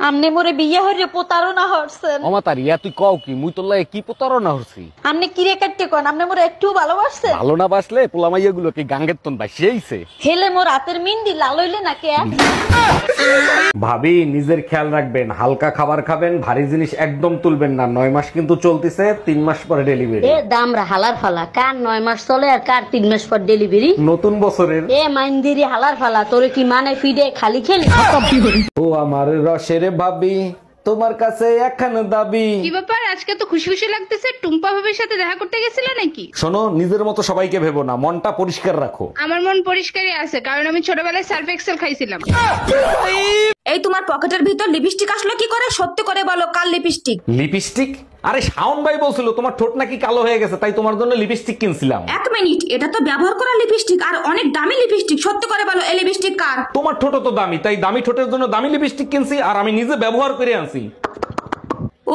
আমনে মোরে বিয়ে হইরে প্রতারণা হরছেন। অমাতারি তুই কও কি মুই তোর লাগে কি প্রতারণা হচ্ছি? আমনে কিরে কাটতে কোন আমনে মোরে একটু ভালোবাসছেন? ভালো না বাসলে পোলামাইয়া গুলো কি গাঙ্গের তন বাসিয়েছে? হেলে মোর রাতের মিন্দি লাল হইলে না কে? ভাবি নিজের খেয়াল রাখবেন, হালকা খাবার খাবেন, ভারী জিনিস একদম তুলবেন না। 9 মাস কিন্তু চলতেছে, 3 মাস পরে ডেলিভারি। এ দামরা হালার ফালা, কার 9 মাস চলে আর কার 3 মাস পর ডেলিভারি? নতুন বছরের এ মাইন্দিরি হালার ফালা, তোরে কি মানে ফিডে খালি খেলি? ও আমার রসের ভাবি, তোমার কাছে একখান দাবি। কি ব্যাপার, আজকে তো খুশি খুশি লাগতেছে? টুম্পা ভাবির সাথে দেখা করতে গেছিলে নাকি? শোনো, নিজের মতো সবাইকে ভেবো না, মনটা পরিষ্কার রাখো। আমার মন পরিষ্কারই আছে, কারণ আমি ছোটবেলায় সার্ফ এক্সেল খাইছিলাম। এই তোমার পকেটের ভিতর লিপস্টিক আসলো কি করে? সত্যি করে বলো, কাল লিপস্টিক? লিপস্টিক? আরে শাওন ভাই বলছিল তোমার ঠোঁট নাকি কালো হয়ে গেছে, তাই তোমার জন্য লিপস্টিক কিনছিলাম। 1 মিনিট, এটা তো ব্যবহার করা লিপস্টিক আর অনেক দামি লিপস্টিক। সত্যি করে বলো, এই লিপস্টিক কার? তোমার ঠোঁট তো দামি, তাই দামি ঠোঁটের জন্য দামি লিপস্টিক কিনছি, আর আমি নিজে ব্যবহার করে আনছি।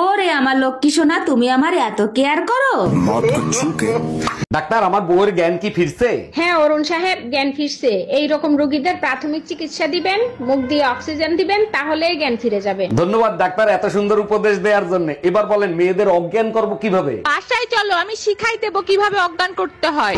ওরে আমার লক্ষ্মী সোনা, তুমি আমার এত কেয়ার করো। ডাক্তার, আমার বউয়ের জ্ঞান কি ফিরছে? হ্যাঁ অরুণ সাহেব, জ্ঞান ফিরছে। এই রকম রোগীদের প্রাথমিক চিকিৎসা দিবেন, মুখ দিয়ে অক্সিজেন দিবেন, তাহলেই জ্ঞান ফিরে যাবে। ধন্যবাদ ডাক্তার এত সুন্দর উপদেশ দেওয়ার জন্য। এবার বলেন মেয়েদের অজ্ঞান করব কিভাবে? বাসায় চলো, আমি শিখাই দেবো কিভাবে অজ্ঞান করতে হয়।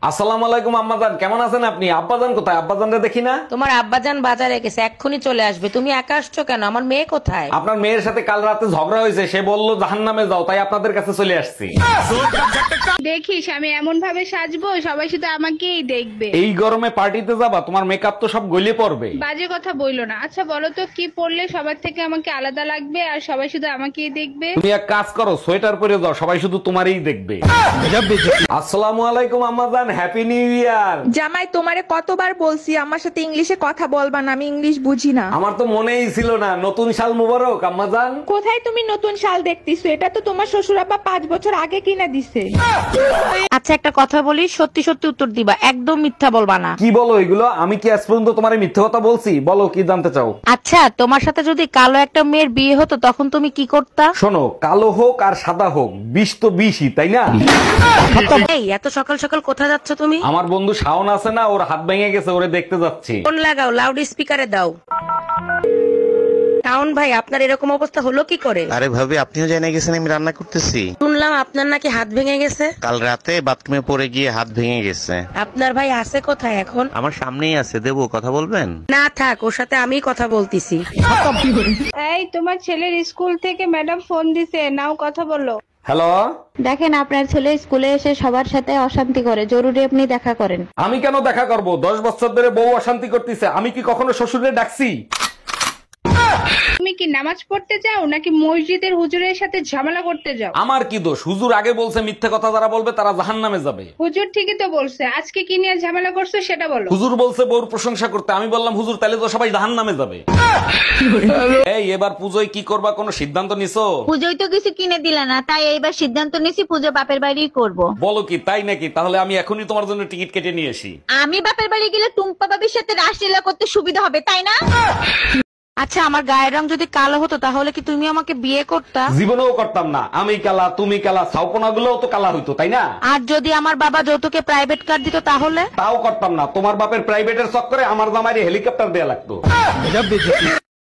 আসসালামু আলাইকুম আম্মাজান, কেমন আছেন আপনি? আব্বাজান কোথায়? আব্বাজানরে দেখি না। তোমার আব্বাজান বাজারে গেছে, এক্ষুনি চলে আসবে। তুমি একা আসছো কেন? আমার মেয়ে কোথায়? আপনার মেয়ের সাথে কাল রাতে ঝগড়া হয়েছে, সে বলল জাহান্নামে যাও, তাই আপনাদের কাছে চলে আসছি। দেখিস আমি এমন ভাবে সাজবো, সবাই শুধু আমাকেই দেখবে। এই গরমে পার্টিতে যাবা? তোমার মেকআপ তো সব গলিয়ে পড়বে। বাজে কথা বইলো না। আচ্ছা বলো তো, কি পরলে সবার থেকে আমাকে আলাদা লাগবে আর সবাই শুধু আমাকেই দেখবে? তুমি এক কাজ করো, সোয়েটার পরে যাও, সবাই শুধু তোমারই দেখবে। আসসালামু আলাইকুম আম্মাজান, হ্যাপি নিউ ইয়ার। জামাই, তোমারে কতবার বলছি আমার সাথে ইংলিশে কথা বলবা না, আমি ইংলিশ বুঝি না। আমার তো মনেই ছিল না। নতুন সাল মুবারক আম্মাজান। কোথায় তুমি নতুন শাল দেখতেছো? এটা তো তোমার শ্বশুর আব্বা 5 বছর আগে কিনা দিছে। আচ্ছা একটা কথা বলি, সত্যি সত্যি উত্তর দিবা, একদম মিথ্যা বলবা না। কি বলো এগুলো? আমি কি আজ পর্যন্ত তোমার মিথ্যে কথা বলছি? বলো কি জানতে চাও? আচ্ছা, তোমার সাথে যদি কালো একটা মেয়ের বিয়ে হতো তখন তুমি কি করতা? শোনো, কালো হোক আর সাদা হোক, বিষ তো বিষই, তাই না? এই এত সকাল সকাল কোথায় যাচ্ছ তুমি? আমার বন্ধু শাওন আছে না, ওর হাত ভেঙে গেছে, ওরে দেখতে যাচ্ছি। ফোন লাগাও, লাউড স্পিকারে দাও। শাওন ভাই, আপনার এরকম অবস্থা হলো কি করে? আরে ভাবি, আপনিও জেনে গেছেন আমি রান্না করতেছি। শুনলাম আপনার নাকি হাত ভেঙে গেছে। কাল রাতে বাথরুমে পড়ে গিয়ে হাত ভেঙে গেছে। আপনার ভাই আছে কোথায় এখন? আমার সামনেই আছে, দেবো, কথা বলবেন? না থাক, ওর সাথে আমি কথা বলতেছি। এই তোমার ছেলের স্কুল থেকে ম্যাডাম ফোন দিছে, নাও কথা বলো। হ্যালো, দেখেন আপনার ছেলে স্কুলে এসে সবার সাথে অশান্তি করে, জরুরি আপনি দেখা করেন। আমি কেন দেখা করব? 10 বছর ধরে বউ অশান্তি করতেছে, আমি কি কখনো শ্বশুরে ডাকছি? তুমি কি নামাজ পড়তে যাও নাকি মসজিদের হুজুরের সাথে ঝামেলা করতে যাও? আমার কি দোষ? হুজুর আগে বলছে মিথ্যে কথা যারা বলবে তারা জাহান্নামে যাবে। হুজুর ঠিকই তো বলছে, আজকে কি নিয়ে ঝামেলা করছো সেটা বলো। হুজুর বলছে বউর প্রশংসা করতে, আমি বললাম হুজুর তাহলে তো সবাই জাহান্নামে যাবে। এই এবার পুজোয় কি করবা, কোনো সিদ্ধান্ত নিছো? পুজোয় তো কিছু কিনে দিলে না, তাই এইবার সিদ্ধান্ত নিছি পুজো বাপের বাড়িই করব। বলো কি, তাই নাকি? তাহলে আমি এখনই তোমার জন্য টিকিট কেটে নিয়ে আসি। আমি বাপের বাড়ি গেলে টুম্পা বাবির সাথে রাসলীলা করতে সুবিধা হবে, তাই না? আচ্ছা, আমার গায়ের রং যদি কালো হতো তাহলে কি তুমি আমাকে বিয়ে করতা? জীবনেও করতাম না। আমি কালা, তুমি কালা, ছাউপনা গুলোও তো কালা হইতো, তাই না? আর যদি আমার বাবা যৌতুকে প্রাইভেট কার দিত তাহলে? তাও করতাম না। তোমার বাপের প্রাইভেটের চক্করে আমার জামাইরে হেলিকপ্টার দেয়া লাগতো।